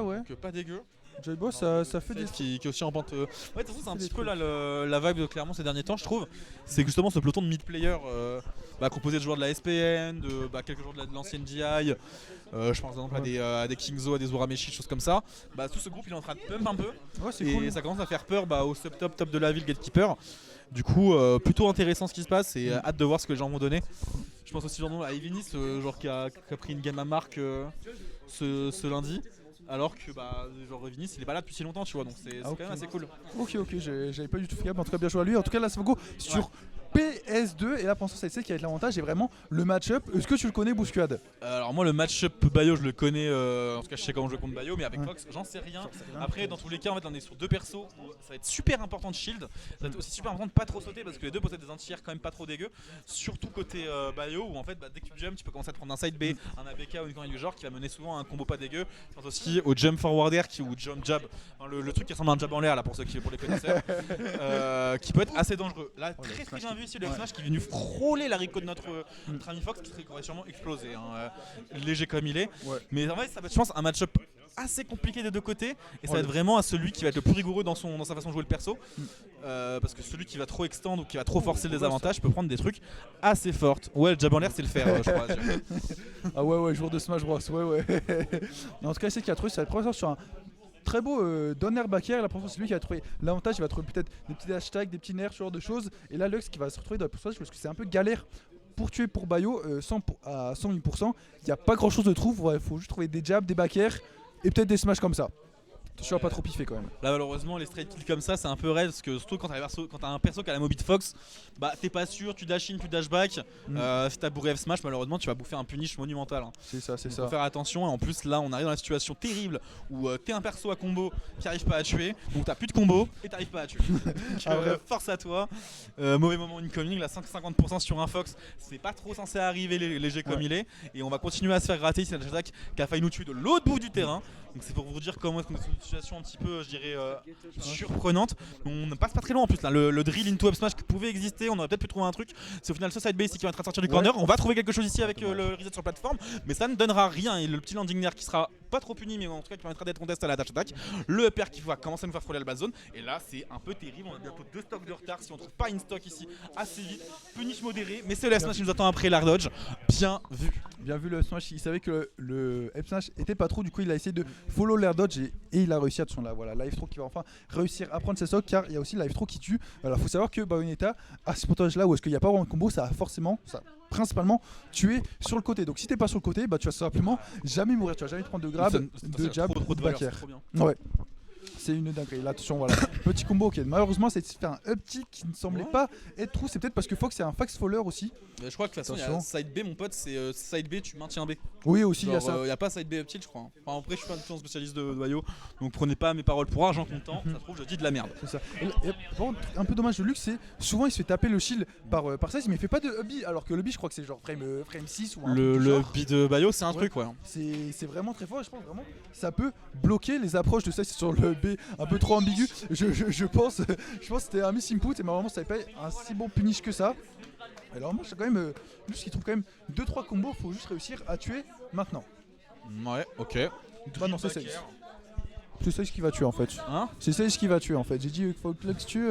Ouais. Donc pas dégueu. Joyboy, ça fait des. Qui est aussi en pente. Ouais, de toute façon, c'est un des petit peu trucs. là la vibe de Clermont ces derniers temps, je trouve. C'est justement ce peloton de mid-player composé de joueurs de la SPN, de quelques joueurs de l'ancienne GI. Je pense par exemple à des Kingzo, à des Zourameshi, choses comme ça. Tout ce groupe il est en train de pump un peu. Ouais, c'est Et cool. ça commence à faire peur au top de la ville, Gatekeeper. Du coup, plutôt intéressant ce qui se passe et hâte de voir ce que les gens vont donner. Je pense aussi genre, à Evinis, genre qui a pris une gamme à marque ce lundi. Alors que genre Evinis il est pas là depuis si longtemps, tu vois, donc c'est Ok. quand même assez cool. Ok, j'avais pas du tout fait gaffe, mais en tout cas bien joué à lui. En tout cas là ça va go sur PS2 et là pour l'instant ça c'est qui va être l'avantage et vraiment le match-up. Est-ce que tu le connais Bouscuade? Alors moi le match-up Bayo je le connais, en tout cas je sais comment jouer contre Bayo, mais avec Fox j'en sais rien. Après dans tous les cas en fait on est sur deux persos où ça va être super important de shield, ça va être aussi super important de pas trop sauter parce que les deux possèdent des anti-air quand même pas trop dégueux. Surtout côté Bayo où en fait dès que tu jump tu peux commencer à te prendre un side B, un ABK ou une connerie du genre qui va mener souvent à un combo pas dégueu. Je pense aussi au jump forward air ou jump jab, le truc qui ressemble à un jab en l'air là pour les connaisseurs, qui peut être assez dangereux. Là très bien vu ici le F-Smash qui est venu frôler la Rico de notre ami Fox qui aurait sûrement explosé, léger comme il est. Mais en fait ça va être je pense un match-up assez compliqué des deux côtés et ça va être vraiment à celui qui va être le plus rigoureux dans sa façon de jouer le perso, parce que celui qui va trop extendre ou qui va trop forcer le désavantage peut prendre des trucs assez fortes. Ouais, le jab en l'air c'est le fer je crois. Ah ouais joueur de Smash Bros, ouais. Mais en tout cas c'est qui a trouvé, ça va être professeur sur un très beau donner backer. Là pour l'instant c'est lui qui va trouver l'avantage, il va trouver peut-être des petits hashtags, des petits nerfs, ce genre de choses. Et là Lux qui va se retrouver dans le pourcentage parce que c'est un peu galère pour tuer pour Bayo à 100 000%. Il n'y a pas grand chose de trouve, il faut juste trouver des jabs, des backers et peut-être des smash comme ça. Attention à pas trop piffer quand même. Là malheureusement les straight kills comme ça c'est un peu raide parce que surtout quand t'as un perso qui a la mobile Fox, t'es pas sûr, tu dash in, tu dash back. Si t'as bourré F smash malheureusement tu vas bouffer un punish monumental. C'est ça. Faut faire attention et en plus là on arrive dans la situation terrible où t'es un perso à combo qui arrive pas à tuer, donc t'as plus de combo et t'arrives pas à tuer. Donc, force à toi. Mauvais moment incoming, là 50% sur un Fox, c'est pas trop censé arriver léger comme il est et on va continuer à se faire gratter ici la attaque qui a failli nous tuer de l'autre bout du terrain. Donc c'est pour vous dire comment est-ce qu'on est dans une situation un petit peu, je dirais, surprenante. On ne passe pas très loin en plus là. Le drill into up smash qui pouvait exister, on aurait peut-être pu trouver un truc. C'est au final ce side base qui va être à sortir du corner. On va trouver quelque chose ici avec le reset sur plateforme, mais ça ne donnera rien. Et le petit landing nerf qui sera pas trop puni, mais en tout cas qui permettra d'être contest à la dash attack. Le upper qui va commencer à nous faire frôler la base zone. Et là c'est un peu terrible, on a bientôt 2 stocks de retard si on trouve pas une stock ici assez vite. Punish modéré, mais c'est le smash qui nous attend après l'air dodge. Bien vu. Bien vu le smash, il savait que le F smash était pas trop, du coup il a essayé de follow l'air dodge et il a réussi à son là. Voilà, live throw qui va enfin réussir à prendre ses stocks car il y a aussi live throw qui tue. Voilà, faut savoir que Bayonetta à ce pourcentage là où est-ce qu'il n'y a pas vraiment de combo, ça a forcément principalement tuer sur le côté. Donc si t'es pas sur le côté, tu vas simplement jamais mourir, tu vas jamais te prendre de grab, de jab, trop de valeur, backer. c'est trop bien. Ouais. C'est une dinguerie. Là, attention, voilà. Petit combo, ok. Malheureusement, c'est fait un up tick qui ne semblait pas être true. C'est peut-être parce que Fox c'est un fax faller aussi. Je crois que de toute façon, il y a side B, mon pote, c'est side B, tu maintiens B. Oui, aussi, il y a Genre, ça. il n'y a pas side B up tilt, je crois. Enfin, après, je suis pas un spécialiste de Bayo, donc prenez pas mes paroles pour argent comptant. Ça se trouve, je dis de la merde. C'est ça. Un peu dommage de Lux, c'est souvent il se fait taper le shield par 16, mais il fait pas de hubby. Alors que le hubby, je crois que c'est genre frame 6 ou un truc du Le genre. B de Bayo, c'est un truc, ouais. C'est vraiment très fort et je pense vraiment ça peut bloquer les approches de ça sur le B un peu trop ambigu. Je pense que c'était un miss input et malheureusement ça n'avait pas un si bon punish que ça. Alors moi, c'est quand même juste qu'il trouve quand même 2-3 combos, faut juste réussir à tuer maintenant. Ouais, ok. Bah non, c'est Sage. C'est Sage qui va tuer en fait. Hein? C'est Sage qui va tuer en fait. J'ai dit qu'il faut que Lux tue.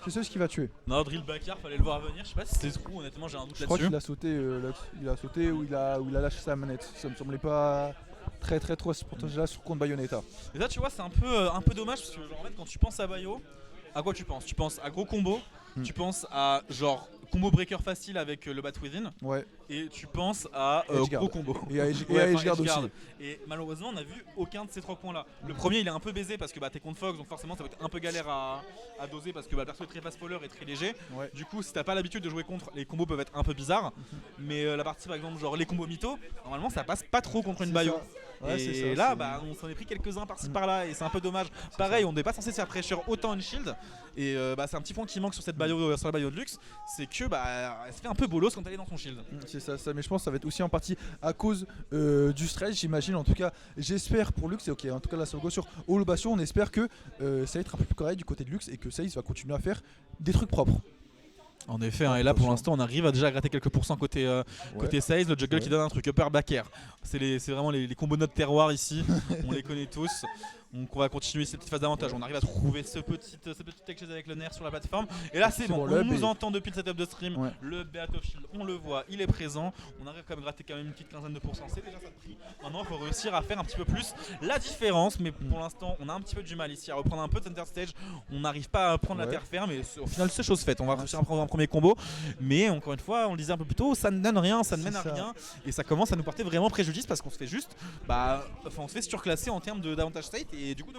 C'est Sage qui va tuer. Non, drill backer, fallait le voir venir. Je sais pas si c'était trou, honnêtement, j'ai un doute Je crois là-dessus. qu'il a sauté, Lux. Il a sauté ou il a lâché sa manette. Ça me semblait pas très trop à ce pourcentage-là sur contre Bayonetta. Et là, tu vois, c'est un peu dommage parce que, genre, en fait, quand tu penses à Bayo, à quoi tu penses? Tu penses à gros combo, tu penses à genre combo breaker facile avec le Bat Within, Ouais. et tu penses à Edgeguard. gros combo. Et à Ouais, Edgeguard Edgeguard. aussi. Et malheureusement, on a vu aucun de ces 3 points là. Le premier, il est un peu baisé parce que t'es contre Fox, donc forcément, ça va être un peu galère à doser parce que le perso est très fast faller et très léger. Ouais. Du coup, si t'as pas l'habitude de jouer contre, les combos peuvent être un peu bizarres. Mais la partie, par exemple, genre les combos mythos, normalement, ça passe pas trop contre une Bayo. Ouais, et c'est là, ça, on s'en est pris quelques-uns par-ci par-là et c'est un peu dommage. Pareil, on n'est pas censé se faire pressure autant une shield. Et c'est un petit point qui manque sur cette sur la Bayo de luxe, c'est que elle se fait un peu bolos quand elle est dans son shield. C'est ça, mais je pense que ça va être aussi en partie à cause du stress, j'imagine. En tout cas, j'espère pour Lux, et ok, en tout cas là ça va go sur Holobation, on espère que ça va être un peu plus correct du côté de Lux et que Saïs va continuer à faire des trucs propres. En effet, et là pour l'instant on arrive à déjà gratter quelques pourcents côté Saïs, le juggle qui donne un truc, upper backer. C'est vraiment les combos de notre terroir ici, on les connaît tous. Donc on va continuer cette petite phase d'avantage. On arrive à trouver ce petit tech chase avec le nerf sur la plateforme. Et là c'est bon, on nous entend depuis le setup de stream. Le Beat of Shield, on le voit, il est présent. On arrive quand même à gratter quand même une petite quinzaine de pourcents. C'est déjà ça de prix. Maintenant il faut réussir à faire un petit peu plus la différence. Mais pour l'instant on a un petit peu du mal ici à reprendre un peu de center stage. On n'arrive pas à prendre la terre ferme. Mais au final c'est chose faite. On va réussir à prendre un premier combo. Mais encore une fois, on le disait un peu plus tôt, ça ne donne rien, ça ne mène à rien. Et ça commence à nous porter vraiment préjudice parce qu'on se fait juste, on se fait surclasser en termes d'avantage state. Et du coup 2%.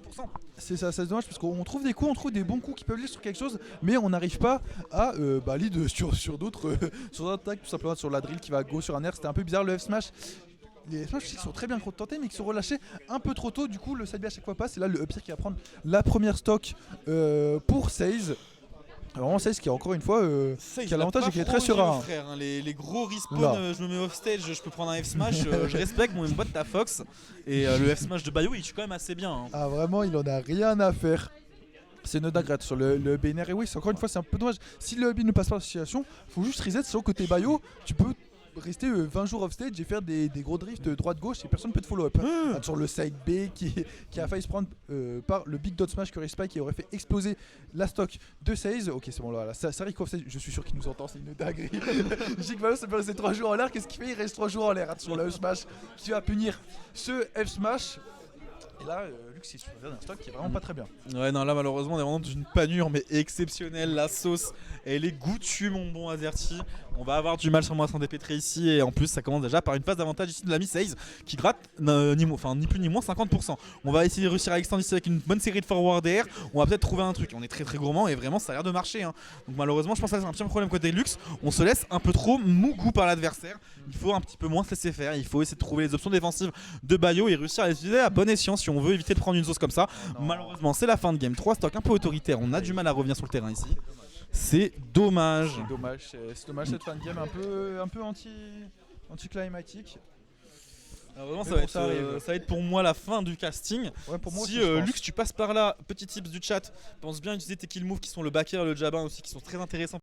C'est ça, c'est dommage parce qu'on trouve des coups, on trouve des bons coups qui peuvent lead sur quelque chose, mais on n'arrive pas à lead sur d'autres attaques, tout simplement sur la drill qui va go sur un air. C'était un peu bizarre le F-Smash. Les F-Smash qui sont très bien tentés mais qui sont relâchés un peu trop tôt, du coup le side B à chaque fois passe. Et là le Upir qui va prendre la première stock pour Saze. Vraiment Saze qui a encore une fois qui a l'avantage et qui est très serein. Frère, hein. Les gros respawns, je me mets off stage, je peux prendre un F-Smash, je respecte mon boîte ta Fox. Et le F-Smash de Bayo il tue quand même assez bien. Hein. Ah vraiment il en a rien à faire. C'est une dingue sur le BNR. Et oui, encore une fois, c'est un peu dommage. Si le hubby ne passe pas la situation, faut juste reset. Sur le côté Bayo, tu peux rester 20 jours off stage et faire des gros drifts droite-gauche et personne peut te follow up. Sur le side B qui a failli se prendre par le big dot smash Curry Spike qui aurait fait exploser la stock de Saze. Ok, c'est bon, là, ça rick off stage. Je suis sûr qu'il nous entend, c'est une dinguerie. Je dis que Bayo, ça peut rester 3 jours en l'air. Qu'est-ce qu'il fait? Il reste 3 jours en l'air sur le F-Smash qui va punir ce F-Smash. Et là, Lux il se trouve un stock qui est vraiment pas très bien. Ouais, non, là malheureusement, on est vraiment dans une panure mais exceptionnelle. La sauce, elle est goûtue, mon bon Azerty. On va avoir du mal sûrement à s'en dépêtrer ici. Et en plus, ça commence déjà par une phase d'avantage ici de l'ami Saze qui gratte ni plus ni moins 50%. On va essayer de réussir à extendre ici avec une bonne série de forward air. On va peut-être trouver un truc. On est très très gourmand et vraiment, ça a l'air de marcher. Hein. Donc malheureusement, je pense que c'est un petit problème côté Lux. On se laisse un peu trop mougou par l'adversaire. Il faut un petit peu moins se laisser faire. Il faut essayer de trouver les options défensives de Bayo et réussir à les utiliser à bon escient si on veut éviter de prendre une sauce comme ça. Malheureusement, c'est la fin de game. 3 stocks un peu autoritaires. On a du mal à revenir sur le terrain ici. C'est dommage. C'est dommage cette fin de game un peu anticlimatique. Vraiment, ça va être pour moi la fin du casting. Ouais, pour moi si aussi, Lux, tu passes par là, petit tips du chat, pense bien à utiliser tes kill moves qui sont le backer et le jabin aussi, qui sont très intéressants.